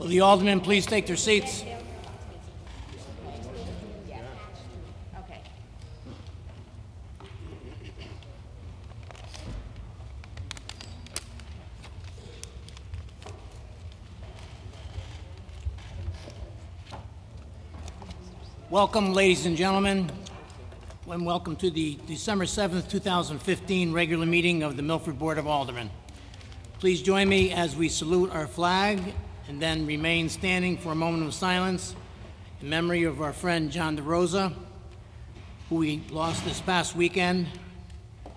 Will the aldermen please take their seats? Welcome, ladies and gentlemen, and welcome to the December 7th, 2015 regular meeting of the Milford Board of Aldermen. Please join me as we salute our flag and then remain standing for a moment of silence in memory of our friend John DeRosa, who we lost this past weekend.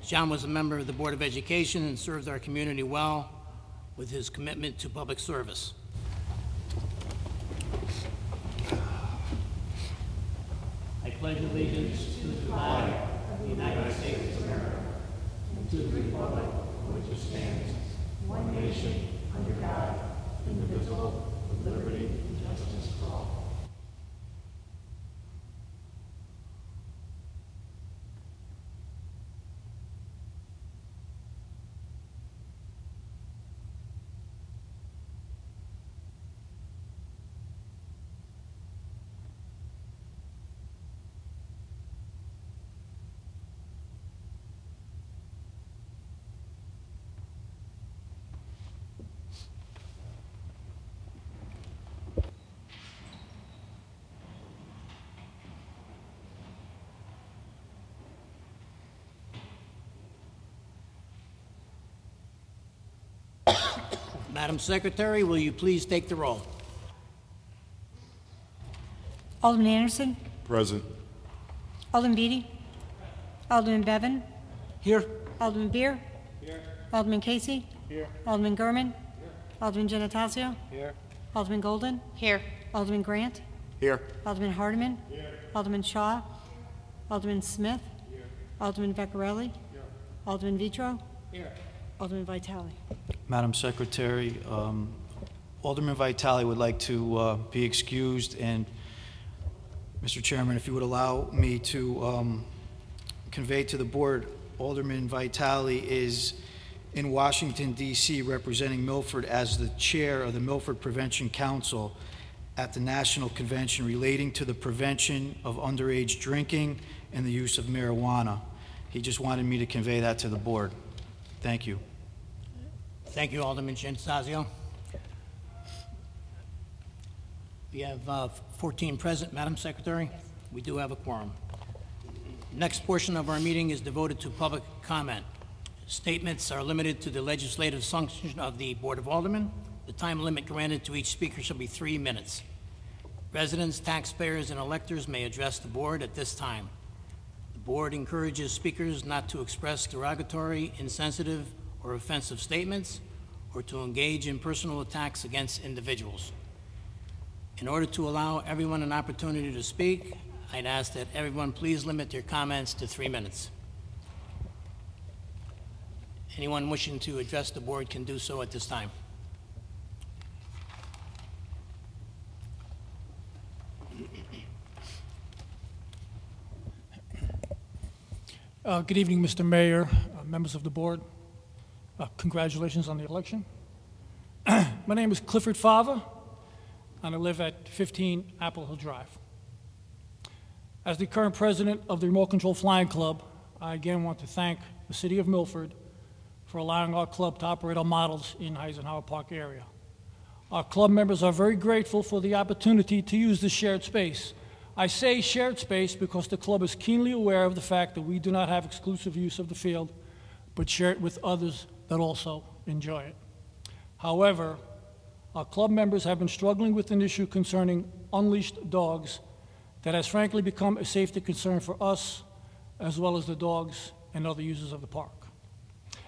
John was a member of the Board of Education and served our community well with his commitment to public service. I pledge allegiance to the flag of the United States of America and to the republic for which it stands, one nation, under God, indivisible, with liberty and justice for all. Madam Secretary, will you please take the roll? Alderman Anderson? Present. Alderman Beatty? Alderman Bevan? Here. Alderman Beer? Here. Alderman Casey? Here. Alderman Gurman? Here. Alderman Genatasio? Here. Alderman Golden? Here. Alderman Grant? Here. Alderman Hardiman? Here. Alderman Shaw? Alderman Smith? Here. Alderman Vecchiarelli? Here. Alderman Vitro? Here. Alderman Vitale. Madam Secretary, Alderman Vitale would like to be excused, and Mr. Chairman, if you would allow me to convey to the board, Alderman Vitale is in Washington, D.C., representing Milford as the chair of the Milford Prevention Council at the National Convention relating to the prevention of underage drinking and the use of marijuana. He just wanted me to convey that to the board. Thank you. Thank you, Alderman Genatasio. We have 14 present, Madam Secretary. Yes. We do have a quorum. Next portion of our meeting is devoted to public comment. Statements are limited to the legislative function of the Board of Aldermen. The time limit granted to each speaker shall be 3 minutes. Residents, taxpayers, and electors may address the board at this time. The board encourages speakers not to express derogatory, insensitive, or offensive statements, or to engage in personal attacks against individuals. In order to allow everyone an opportunity to speak, I'd ask that everyone please limit their comments to 3 minutes. Anyone wishing to address the board can do so at this time. Good evening, Mr. Mayor, members of the board. Congratulations on the election. My name is Clifford Fava, and I live at 15 Apple Hill Drive. As the current president of the Remote Control Flying Club, I again want to thank the City of Milford for allowing our club to operate our models in Eisenhower Park area. Our club members are very grateful for the opportunity to use this shared space. I say shared space because the club is keenly aware of the fact that we do not have exclusive use of the field, but share it with others that also enjoy it. However, our club members have been struggling with an issue concerning unleashed dogs that has frankly become a safety concern for us, as well as the dogs and other users of the park.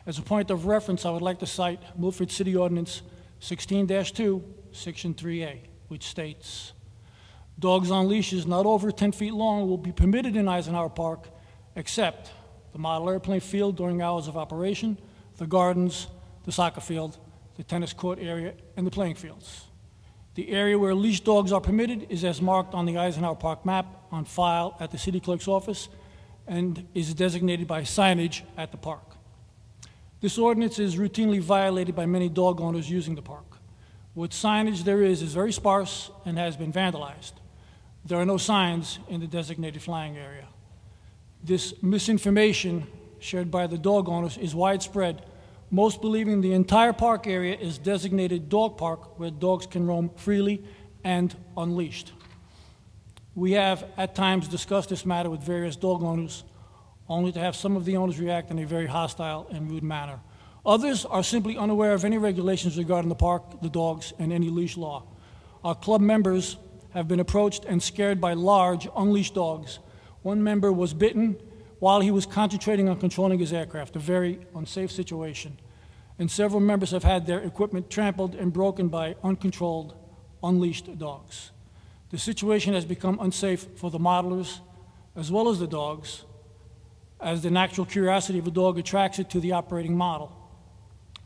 As a point of reference, I would like to cite Milford City Ordinance 16-2, Section 3A, which states, dogs on leashes not over 10 feet long will be permitted in Eisenhower Park except the model airplane field during hours of operation, the gardens, the soccer field, the tennis court area, and the playing fields. The area where leashed dogs are permitted is as marked on the Eisenhower Park map on file at the city clerk's office and is designated by signage at the park. This ordinance is routinely violated by many dog owners using the park. What signage there is very sparse and has been vandalized. There are no signs in the designated flying area. This misinformation shared by the dog owners is widespread, most believing the entire park area is designated dog park where dogs can roam freely and unleashed. We have at times discussed this matter with various dog owners, only to have some of the owners react in a very hostile and rude manner. Others are simply unaware of any regulations regarding the park, the dogs, and any leash law. Our club members have been approached and scared by large, unleashed dogs. One member was bitten while he was concentrating on controlling his aircraft, a very unsafe situation. And several members have had their equipment trampled and broken by uncontrolled, unleashed dogs. The situation has become unsafe for the modelers as well as the dogs, as the natural curiosity of a dog attracts it to the operating model.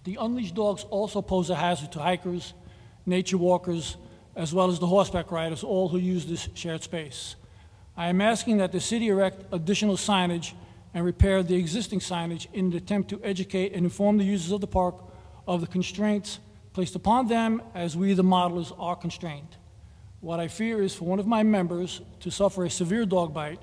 The unleashed dogs also pose a hazard to hikers, nature walkers, as well as the horseback riders, all who use this shared space. I am asking that the city erect additional signage and repair the existing signage in an attempt to educate and inform the users of the park of the constraints placed upon them as we, the modelers, are constrained. What I fear is for one of my members to suffer a severe dog bite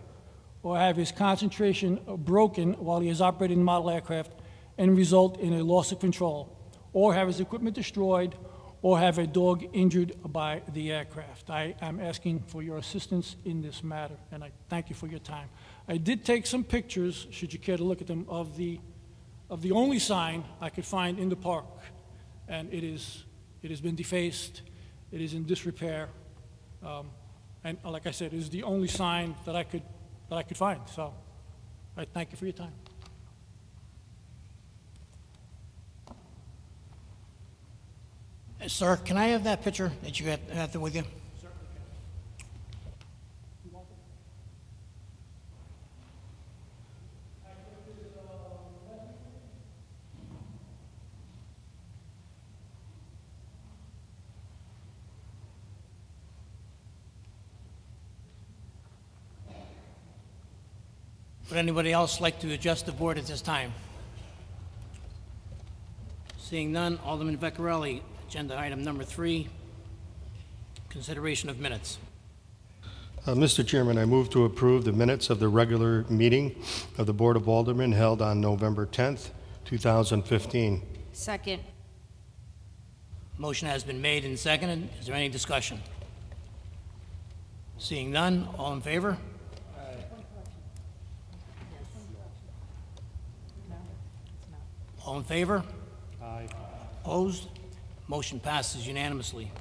or have his concentration broken while he is operating the model aircraft and result in a loss of control, or have his equipment destroyed, or have a dog injured by the aircraft. I am asking for your assistance in this matter, and I thank you for your time. I did take some pictures, should you care to look at them, of the only sign I could find in the park, and it has been defaced, it is in disrepair, and like I said, it is the only sign that I could find. So I thank you for your time. Sir, can I have that picture that you have there with you? Would anybody else like to address the board at this time? Seeing none, Alderman Vecchiarelli, agenda item number 3, consideration of minutes. Mr. Chairman, I move to approve the minutes of the regular meeting of the Board of Aldermen held on November 10th, 2015. Second. Motion has been made and seconded. Is there any discussion? Seeing none, all in favor? All in favor? Aye. Opposed? Motion passes unanimously.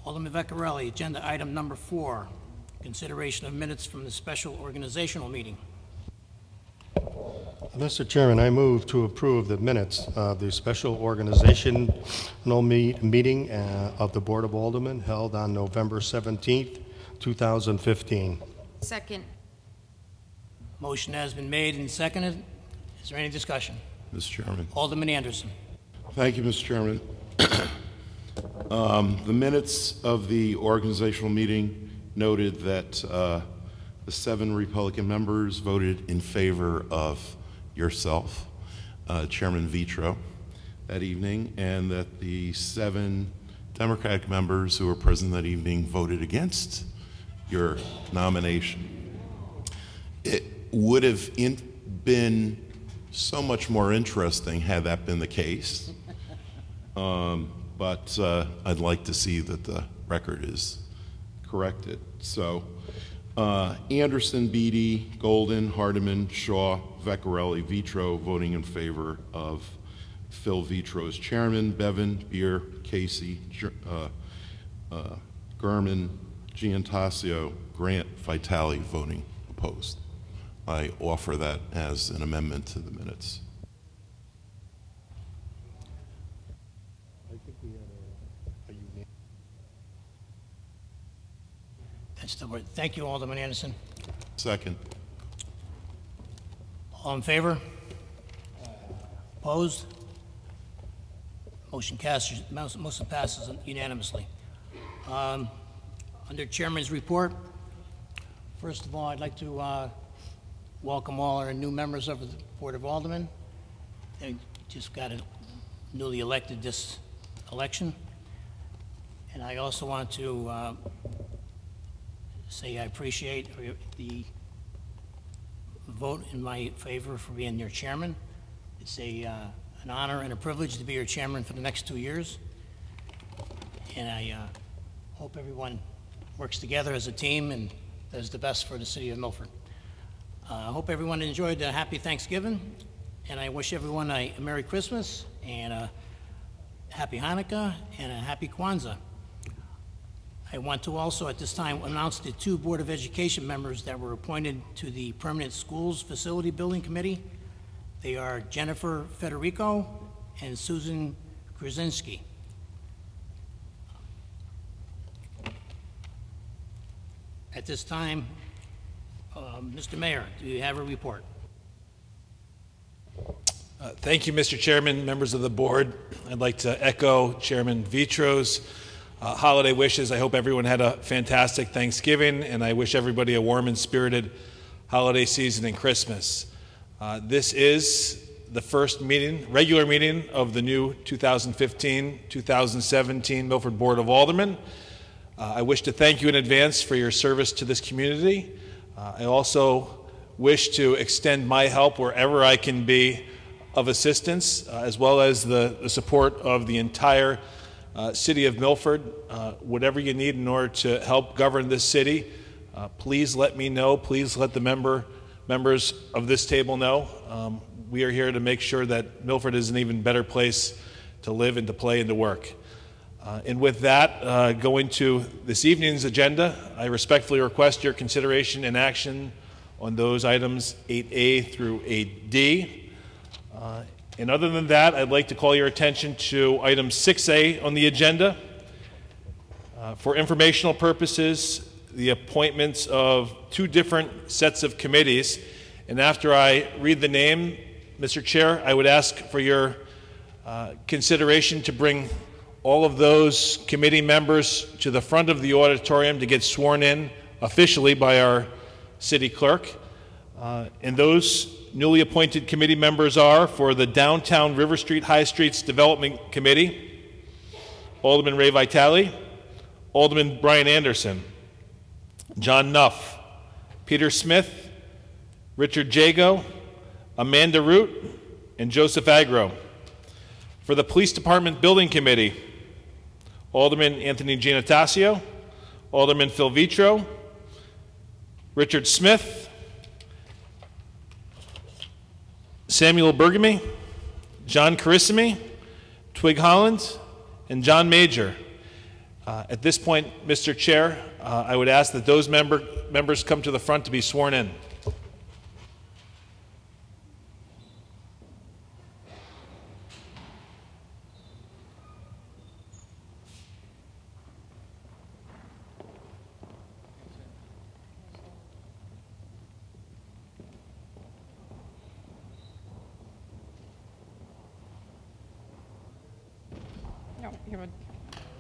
Alderman Vecchiarelli, agenda item number 4, consideration of minutes from the special organizational meeting. Mr. Chairman, I move to approve the minutes of the special organizational meeting of the Board of Aldermen held on November 17th, 2015. Second. Motion has been made and seconded. Is there any discussion? Mr. Chairman. Alderman Anderson. Thank you, Mr. Chairman. The minutes of the organizational meeting noted that the 7 Republican members voted in favor of yourself, Chairman Vitro, that evening, and that the 7 Democratic members who were present that evening voted against your nomination. It would have been so much more interesting had that been the case, but I'd like to see that the record is corrected. So Anderson, Beatty, Golden, Hardiman, Shaw, Vecchiarelli, Vitro voting in favor of Phil Vitro as chairman, Bevan, Beer, Casey, Gurman, Giantasio, Grant, Vitale voting opposed. I offer that as an amendment to the minutes. I think we had a unanimous. That's the word. Thank you, Alderman Anderson. Second. All in favor? Opposed? Motion passes unanimously. Under Chairman's report, first of all, I'd like to welcome all our new members of the Board of Aldermen. They just got newly elected this election. And I also want to say I appreciate the vote in my favor for being your chairman. It's an honor and a privilege to be your chairman for the next 2 years. And I hope everyone works together as a team and does the best for the city of Milford. I hope everyone enjoyed a happy Thanksgiving, and I wish everyone a Merry Christmas and a Happy Hanukkah and a Happy Kwanzaa. I want to also at this time announce the 2 Board of Education members that were appointed to the Permanent Schools Facility Building Committee. They are Jennifer Federico and Susan Krasinski. At this time, Mr. Mayor, do you have a report? Thank you, Mr. Chairman, members of the board. I'd like to echo Chairman Vitro's holiday wishes. I hope everyone had a fantastic Thanksgiving, and I wish everybody a warm and spirited holiday season and Christmas. This is the first meeting, regular meeting of the new 2015-2017 Milford Board of Aldermen. I wish to thank you in advance for your service to this community. I also wish to extend my help wherever I can be of assistance, as well as the support of the entire city of Milford. Whatever you need in order to help govern this city, please let me know. Please let the members of this table know. We are here to make sure that Milford is an even better place to live and to play and to work. And with that, going to this evening's agenda, I respectfully request your consideration and action on those items 8A through 8D. And other than that, I'd like to call your attention to item 6A on the agenda. For informational purposes, the appointments of 2 different sets of committees. And after I read the name, Mr. Chair, I would ask for your consideration to bring all of those committee members to the front of the auditorium to get sworn in officially by our city clerk. And those newly appointed committee members are for the Downtown River Street High Streets Development Committee, Alderman Ray Vitale, Alderman Brian Anderson, John Nuff, Peter Smith, Richard Jago, Amanda Root, and Joseph Agro. For the Police Department Building Committee, Alderman Anthony Giannatasio, Alderman Phil Vitro, Richard Smith, Samuel Bergamy, John Carissimi, Twig Holland, and John Major. At this point, Mr. Chair, I would ask that those members come to the front to be sworn in.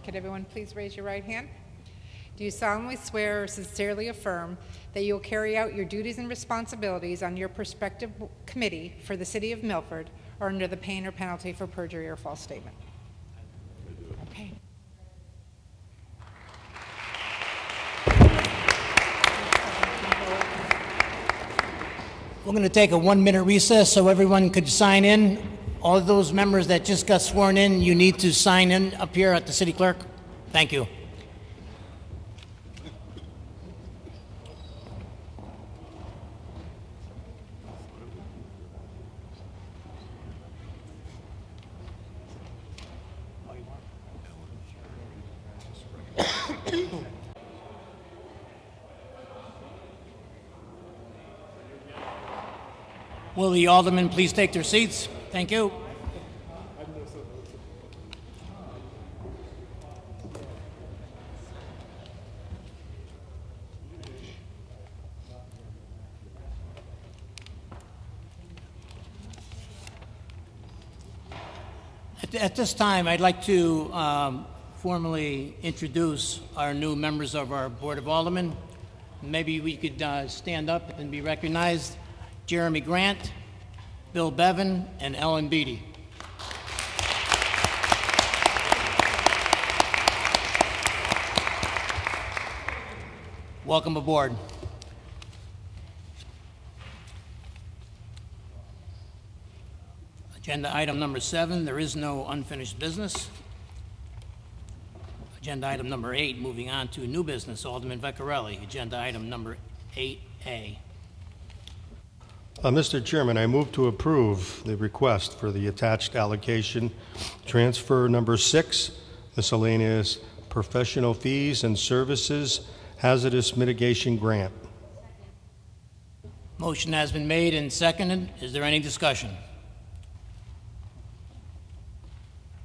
Could everyone please raise your right hand? Do you solemnly swear or sincerely affirm that you will carry out your duties and responsibilities on your prospective committee for the city of Milford or under the pain or penalty for perjury or false statement? Okay. We're going to take a 1-minute recess so everyone could sign in. All of those members that just got sworn in, you need to sign in up here at the city clerk. Thank you. Will the aldermen please take their seats? Thank you. At this time, I'd like to formally introduce our new members of our Board of Aldermen. Maybe we could stand up and be recognized. Jeremy Grant, Bill Bevan, and Ellen Beatty. Welcome aboard. Agenda item number 7, there is no unfinished business. Agenda item number 8, moving on to new business, Alderman Vecchiarelli. Agenda item number 8A. Mr. Chairman, I move to approve the request for the attached allocation transfer number 6, miscellaneous professional fees and services hazardous mitigation grant. Motion has been made and seconded. Is there any discussion?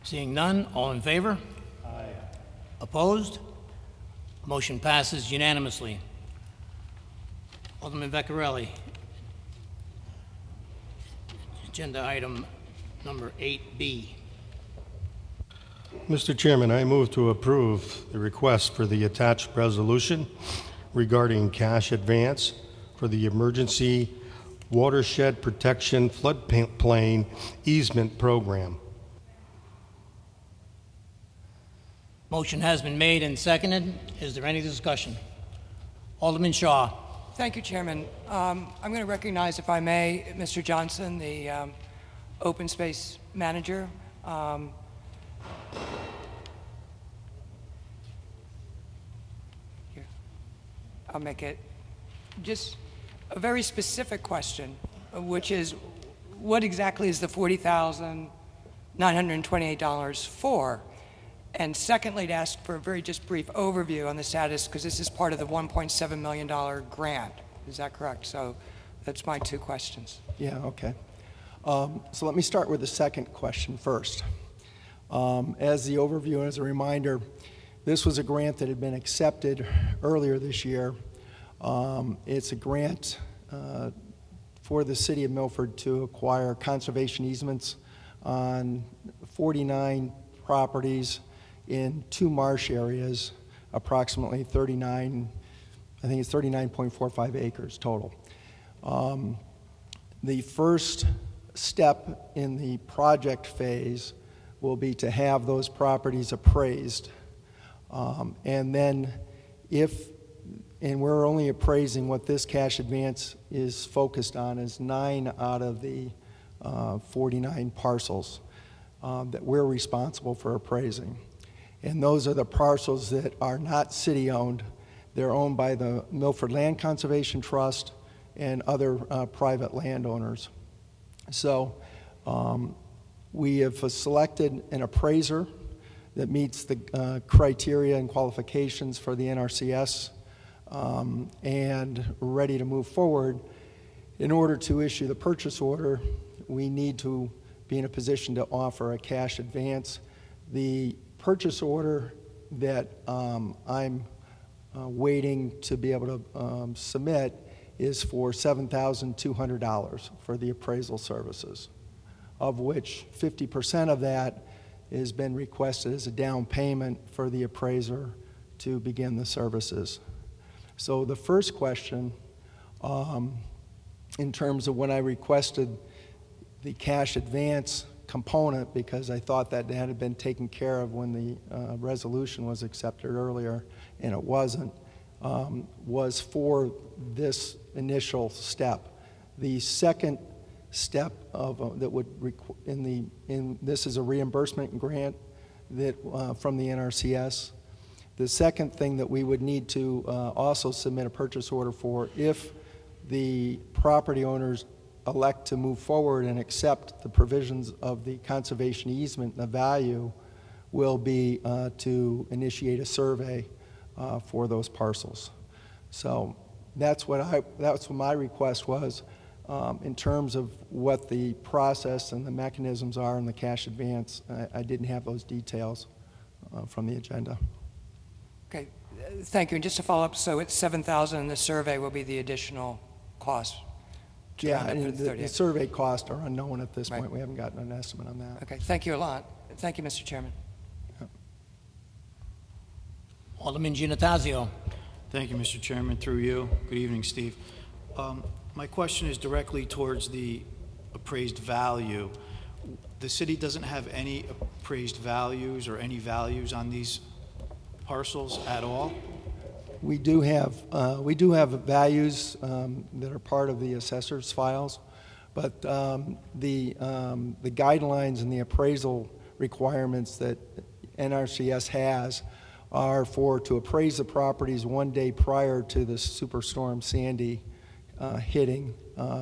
Seeing none, all in favor? Aye. Opposed? Motion passes unanimously. Alderman Vecchiarelli. Agenda item number 8B. Mr. Chairman, I move to approve the request for the attached resolution regarding cash advance for the Emergency Watershed Protection Floodplain Easement Program. Motion has been made and seconded. Is there any discussion? Alderman Shaw. Thank you, Chairman. I'm going to recognize, if I may, Mr. Johnson, the open space manager. Here. I'll make it just a very specific question, which is, what exactly is the $40,928 for? And secondly, to ask for a very just brief overview on the status, because this is part of the $1.7 million grant. Is that correct? So that's my 2 questions. Yeah, okay. So let me start with the second question first. As the overview and as a reminder, this was a grant that had been accepted earlier this year. It's a grant for the city of Milford to acquire conservation easements on 49 properties in 2 marsh areas, approximately 39.45 acres total. The first step in the project phase will be to have those properties appraised. And then and we're only appraising what this cash advance is focused on is 9 out of the 49 parcels that we're responsible for appraising. And those are the parcels that are not city-owned. They're owned by the Milford Land Conservation Trust and other private landowners. So we have selected an appraiser that meets the criteria and qualifications for the NRCS and ready to move forward. In order to issue the purchase order, we need to be in a position to offer a cash advance. The purchase order that I'm waiting to be able to submit is for $7,200 for the appraisal services, of which 50% of that has been requested as a down payment for the appraiser to begin the services. So the first question, in terms of when I requested the cash advance component, because I thought that had been taken care of when the resolution was accepted earlier, and it wasn't, was for this initial step. The second step of that would this is a reimbursement grant that from the NRCS. The second thing that we would need to also submit a purchase order for, if the property owners elect to move forward and accept the provisions of the conservation easement, the value will be to initiate a survey for those parcels. So that's what my request was in terms of what the process and the mechanisms are in the cash advance. I didn't have those details from the agenda. Okay, thank you. And just to follow up, so it's $7,000 and the survey will be the additional cost? Yeah, and the survey costs are unknown at this point. We haven't gotten an estimate on that. Okay, thank you a lot. Thank you, Mr. Chairman. Alderman Giannattasio. Thank you, Mr. Chairman. Through you. Good evening, Steve. My question is directly towards the appraised value. The city doesn't have any appraised values or any values on these parcels at all? we do have values that are part of the assessor's files, but the guidelines and the appraisal requirements that NRCS has are to appraise the properties 1 day prior to the Superstorm Sandy hitting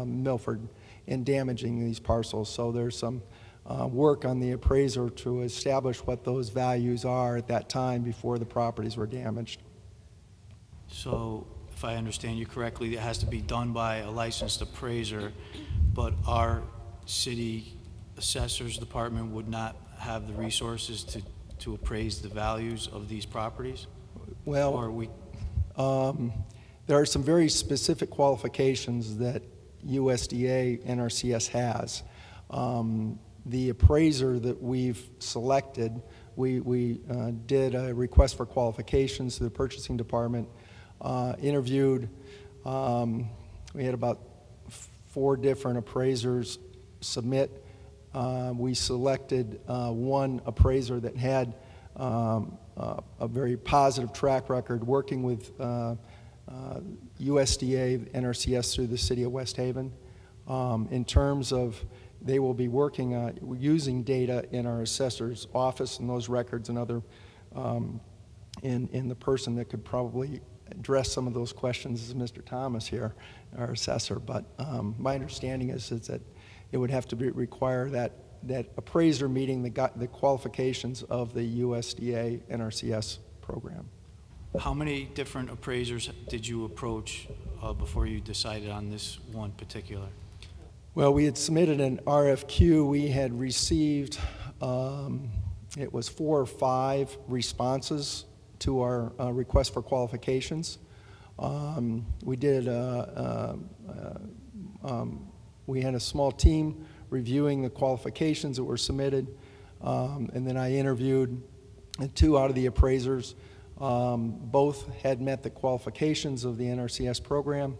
Milford and damaging these parcels. So there's some work on the appraiser to establish what those values are at that time before the properties were damaged. So, if I understand you correctly, it has to be done by a licensed appraiser, but our city assessor's department would not have the resources to appraise the values of these properties? Well, Or we, there are some very specific qualifications that USDA NRCS has. The appraiser that we've selected, we did a request for qualifications to the purchasing department, interviewed, we had about 4 different appraisers submit. We selected one appraiser that had a very positive track record working with USDA NRCS through the city of West Haven. In terms of they will be working using data in our assessor's office, and those records and other in the person that could probably address some of those questions is Mr. Thomas here, our assessor. But my understanding is that it would have to require that appraiser meeting the qualifications of the USDA NRCS program. how many different appraisers did you approach before you decided on this one particular? Well, we had submitted an RFQ. We had received, it was 4 or 5 responses to our request for qualifications. We did, we had a small team reviewing the qualifications that were submitted, and then I interviewed 2 out of the appraisers. Both had met the qualifications of the NRCS program.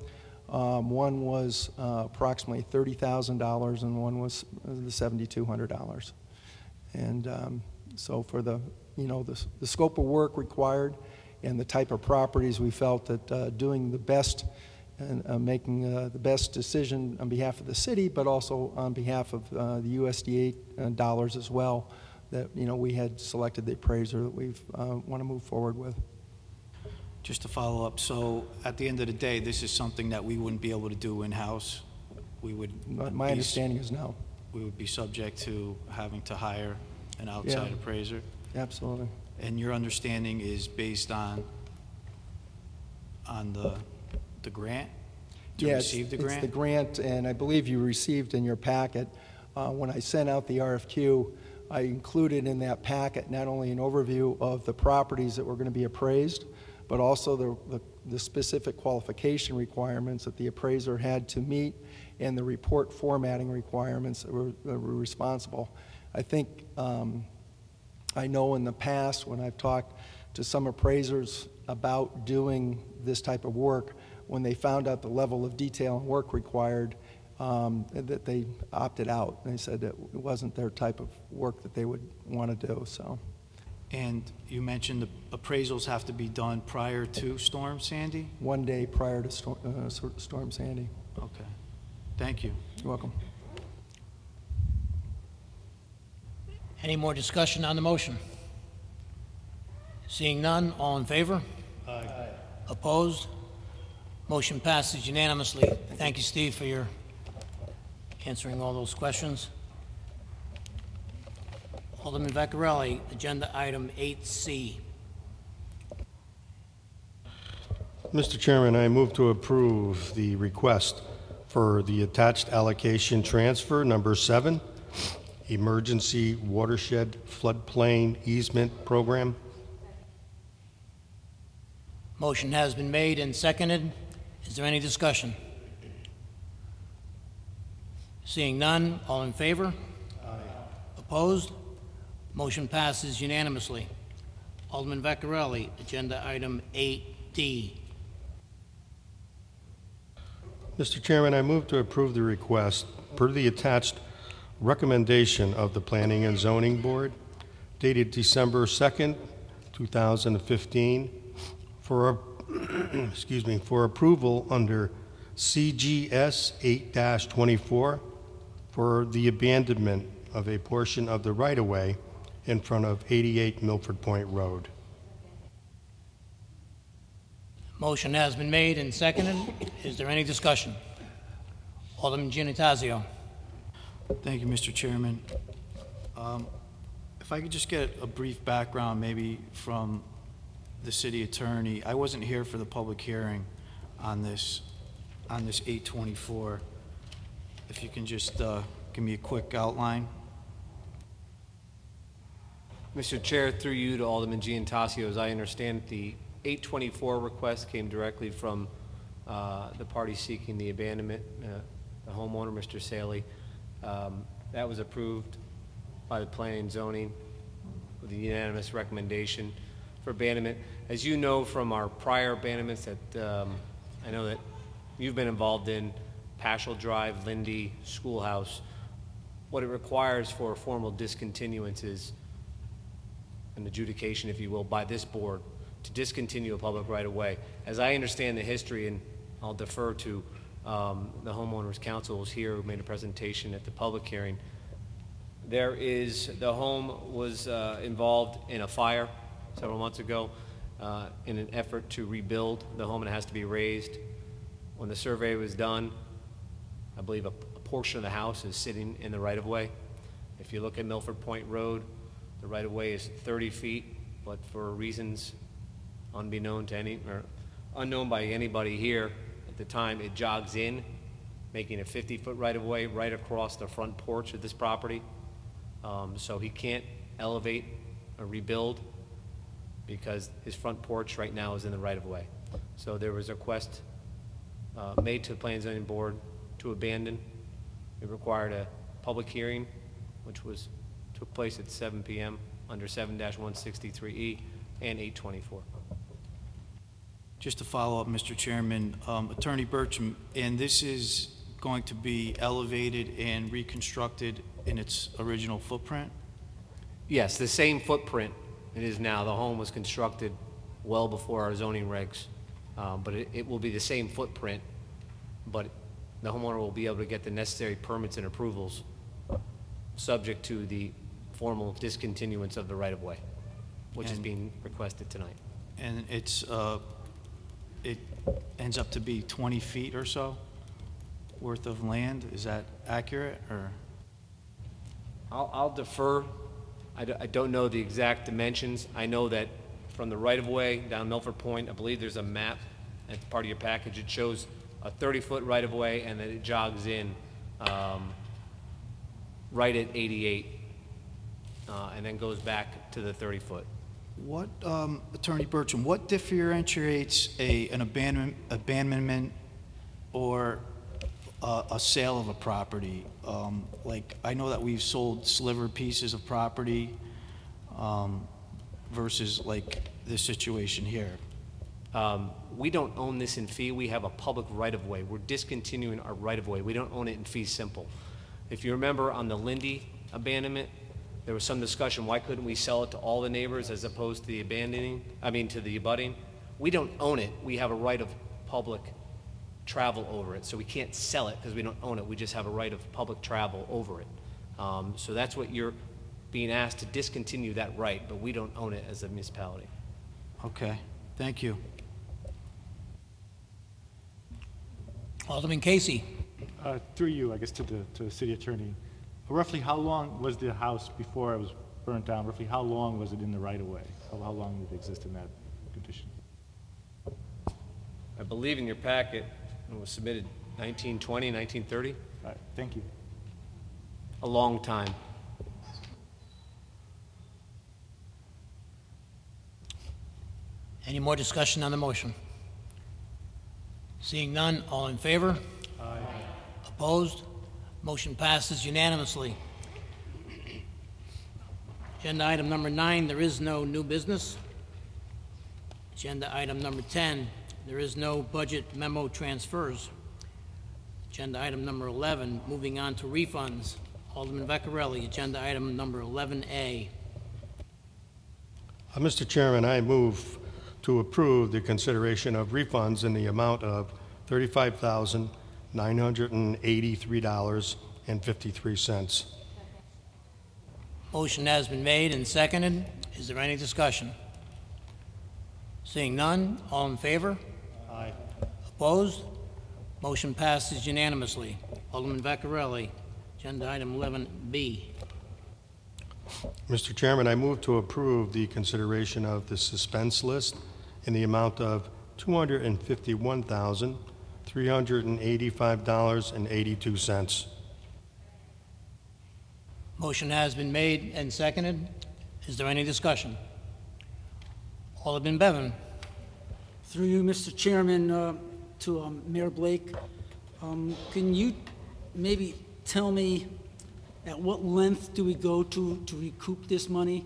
One was approximately $30,000 and one was the $7,200. And so for the scope of work required and the type of properties, we felt that doing the best and making the best decision on behalf of the city, but also on behalf of the USDA dollars as well, that we had selected the appraiser that we want to move forward with. Just to follow up, so at the end of the day, this is something that we wouldn't be able to do in-house? We would. My understanding is no. We would be subject to having to hire an outside appraiser? Absolutely. And your understanding is based on the grant? To receive the grant? It's the grant, and I believe you received in your packet, when I sent out the RFQ, I included in that packet not only an overview of the properties that were going to be appraised, but also the specific qualification requirements that the appraiser had to meet and the report formatting requirements that were responsible. I think, I know in the past when I've talked to some appraisers about doing this type of work, when they found out the level of detail and work required, that they opted out. They said that it wasn't their type of work that they would want to do. So. And you mentioned the appraisals have to be done prior to Storm Sandy? 1 day prior to Storm Sandy. Okay. Thank you. You're welcome. Any more discussion on the motion? Seeing none, all in favor? Aye. Opposed? Motion passes unanimously. Thank you, Steve, for your answering all those questions. Alderman Vaccarelli, agenda item 8C. Mr. Chairman, I move to approve the request for the attached allocation transfer number 7, Emergency Watershed Floodplain Easement Program. Motion has been made and seconded. Is there any discussion? Seeing none, all in favor? Aye. Opposed? Motion passes unanimously. Alderman Vaccarelli, agenda item 8D. Mr. Chairman, I move to approve the request per the attached recommendation of the Planning and Zoning Board dated December 2nd, 2015 for excuse me, for approval under CGS 8-24 for the abandonment of a portion of the right-of-way in front of 88 Milford Point Road. Motion has been made and seconded. Is there any discussion? Alderman Giannattasio. Thank you, Mr. Chairman. If I could just get a brief background maybe from the city attorney. I wasn't here for the public hearing on this 824. If you can just give me a quick outline. Mr. Chair, through you to Alderman Giannattasio, as I understand, the 824 request came directly from the party seeking the abandonment, the homeowner, Mr. Saley. That was approved by the Planning and Zoning with a unanimous recommendation for abandonment. As you know from our prior abandonments that I know that you've been involved in, Paschal Drive, Lindy, Schoolhouse, what it requires for a formal discontinuance is an adjudication, if you will, by this board to discontinue a public right-of-way. As I understand the history, and I'll defer to the homeowners council who's here who made a presentation at the public hearing, the home was involved in a fire several months ago in an effort to rebuild the home, and it has to be raised. When the survey was done, I believe a portion of the house is sitting in the right-of-way. If you look at Milford Point Road, the right-of-way is 30 feet, but for reasons unknown by anybody here at the time, it jogs in, making a 50-foot right-of-way right across the front porch of this property. So he can't elevate or rebuild because his front porch right now is in the right-of-way. So there was a request made to the Planning and Zoning Board to abandon. It required a public hearing, which took place at 7 p.m. under 7-163E and 824. Just to follow up, Mr. Chairman, Attorney Burcham, and this is going to be elevated and reconstructed in its original footprint? Yes, the same footprint it is now. The home was constructed well before our zoning regs, but it will be the same footprint, but the homeowner will be able to get the necessary permits and approvals subject to the formal discontinuance of the right-of-way, which is being requested tonight. And it ends up to be 20 feet or so worth of land. Is that accurate, or? I'll defer. I don't know the exact dimensions. I know that from the right-of-way down Milford Point, I believe there's a map that's part of your package. It shows a 30-foot right-of-way, and then it jogs in right at 88, and then goes back to the 30-foot. What, Attorney Burcham, what differentiates an abandonment or a sale of a property? Like, I know that we've sold sliver pieces of property versus like this situation here. We don't own this in fee. We have a public right-of-way. We're discontinuing our right-of-way. We don't own it in fee simple. If you remember on the Lindy abandonment, there was some discussion, why couldn't we sell it to all the neighbors as opposed to the to the abutting? We don't own it. We have a right of public travel over it. So we can't sell it because we don't own it. We just have a right of public travel over it. So that's what you're being asked to discontinue that right, but we don't own it as a municipality. Okay, thank you. Alderman Casey. Through you, I guess, to the city attorney. Roughly how long was the house before it was burnt down? Roughly how long was it in the right-of-way? How long did it exist in that condition? I believe in your packet, it was submitted 1920, 1930. All right, thank you. A long time. Any more discussion on the motion? Seeing none, all in favor? Aye. Opposed? Motion passes unanimously. Agenda item number 9, there is no new business. Agenda item number 10, there is no budget memo transfers. Agenda item number 11, moving on to refunds. Alderman Vecchiarelli, agenda item number 11A. Mr. Chairman, I move to approve the consideration of refunds in the amount of $35,983.53. Motion has been made and seconded. Is there any discussion? Seeing none, all in favor? Aye. Opposed? Motion passes unanimously. Alderman Vaccarelli, agenda item 11B. Mr. Chairman, I move to approve the consideration of the suspense list in the amount of $251,385.82. Motion has been made and seconded. Is there any discussion? Alderman Bevan. Through you, Mr. Chairman, to Mayor Blake, can you maybe tell me at what length do we go to recoup this money?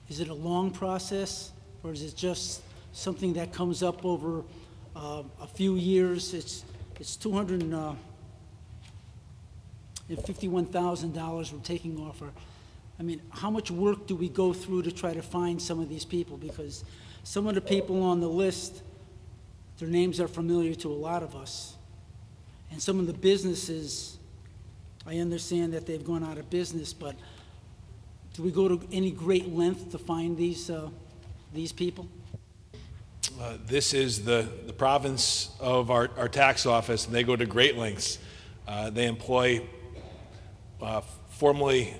Is it a long process, or is it just something that comes up over a few years? It's $251,000 we're taking off. I mean, how much work do we go through to try to find some of these people? Because some of the people on the list, their names are familiar to a lot of us. And some of the businesses, I understand that they've gone out of business, but do we go to any great length to find these people? This is the province of our tax office, and they go to great lengths. They employ formerly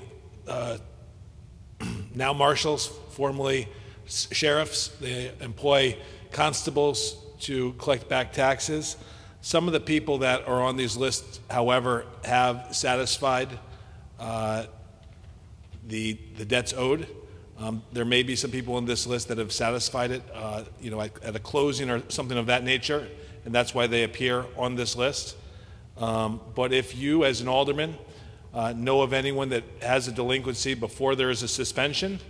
now marshals, formerly sheriffs. They employ constables to collect back taxes. Some of the people that are on these lists, however, have satisfied the debts owed. There may be some people on this list that have satisfied it, at a closing or something of that nature, and that's why they appear on this list. But if you, as an alderman, know of anyone that has a delinquency before there is a suspension,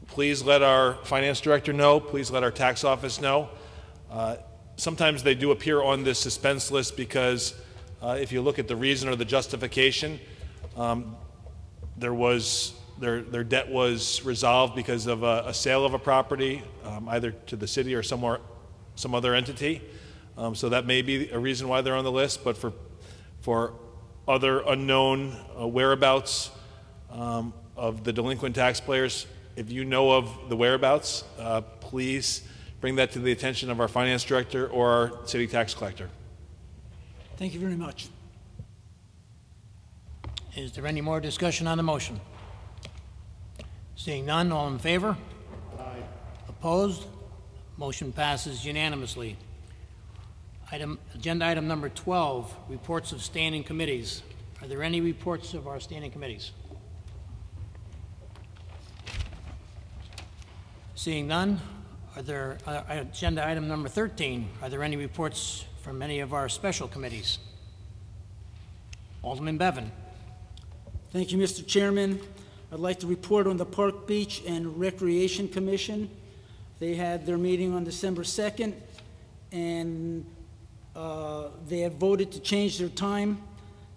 please let our finance director know. Please let our tax office know. Sometimes they do appear on this suspense list because if you look at the reason or the justification, their debt was resolved because of a sale of a property, either to the city or some other entity. So that may be a reason why they're on the list. But for other unknown whereabouts of the delinquent taxpayers, if you know of the whereabouts, please bring that to the attention of our finance director or our city tax collector. Thank you very much. Is there any more discussion on the motion? Seeing none, all in favor? Aye. Opposed? Motion passes unanimously. Agenda item number 12, reports of standing committees. Are there any reports of our standing committees? Seeing none, are there, agenda item number 13, are there any reports from any of our special committees? Alderman Bevan. Thank you, Mr. Chairman. I'd like to report on the Park, Beach, and Recreation Commission. They had their meeting on December 2nd, and they have voted to change their time.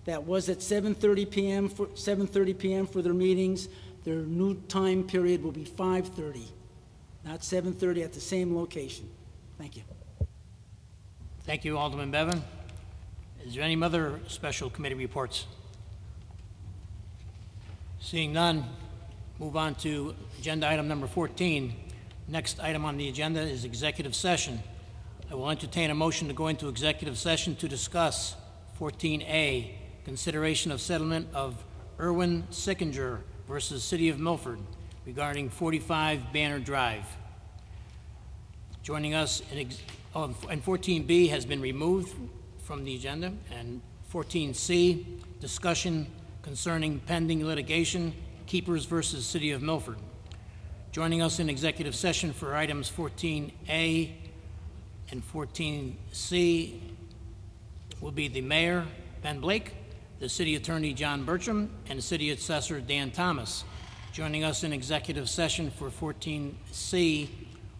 That was at 7:30 p.m. for their meetings. Their new time period will be 5:30, not 7:30 at the same location. Thank you. Thank you, Alderman Bevan. Is there any other special committee reports? Seeing none, move on to agenda item number 14. Next item on the agenda is executive session. I will entertain a motion to go into executive session to discuss 14A, consideration of settlement of Irwin Sickinger versus City of Milford regarding 45 Banner Drive. Joining us and 14B has been removed from the agenda, and 14C, discussion concerning pending litigation, Keepers versus City of Milford. Joining us in executive session for items 14A and 14C will be the Mayor, Ben Blake, the City Attorney, John Bertram, and the City Assessor, Dan Thomas. Joining us in executive session for 14C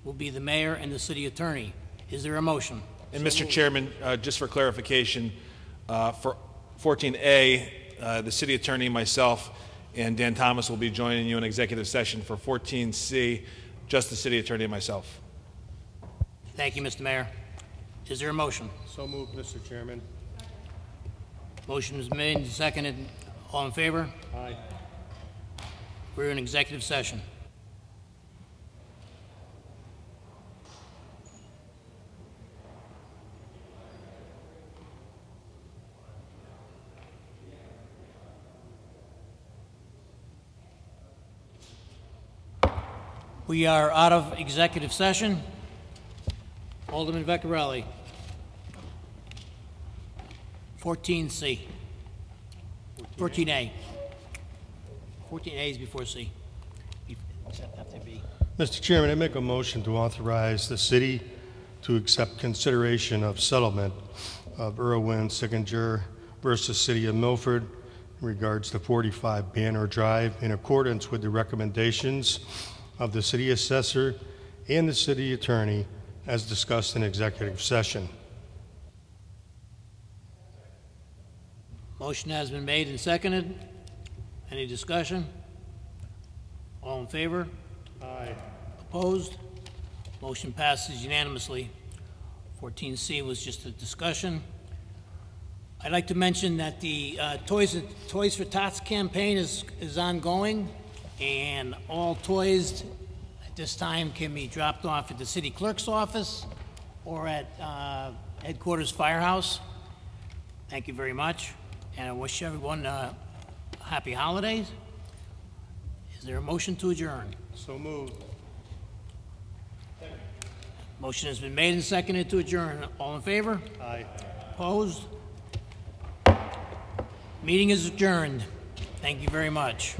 will be the Mayor and the City Attorney. Is there a motion? And Mr. Chairman, just for clarification, for 14A, the City Attorney, myself, and Dan Thomas will be joining you in executive session. For 14C, just the city attorney and myself. Thank you, Mr. Mayor. Is there a motion? So moved, Mr. Chairman. Motion is made and seconded. All in favor? Aye. We're in executive session. We are out of executive session. Alderman Vecchiarelli. 14C. 14A. 14A is before C. Except after B. Mr. Chairman, I make a motion to authorize the city to accept consideration of settlement of Irwin Sickinger versus City of Milford in regards to 45 Banner Drive in accordance with the recommendations of the city assessor and the city attorney as discussed in executive session. Motion has been made and seconded. Any discussion? All in favor? Aye. Opposed? Motion passes unanimously. 14C was just a discussion. I'd like to mention that the Toys for Tots campaign is ongoing, and all toys at this time can be dropped off at the city clerk's office or at headquarters firehouse. Thank you very much, and I wish everyone happy holidays. Is there a motion to adjourn? So moved. Motion has been made and seconded to adjourn. All in favor? Aye. Opposed? Meeting is adjourned. Thank you very much.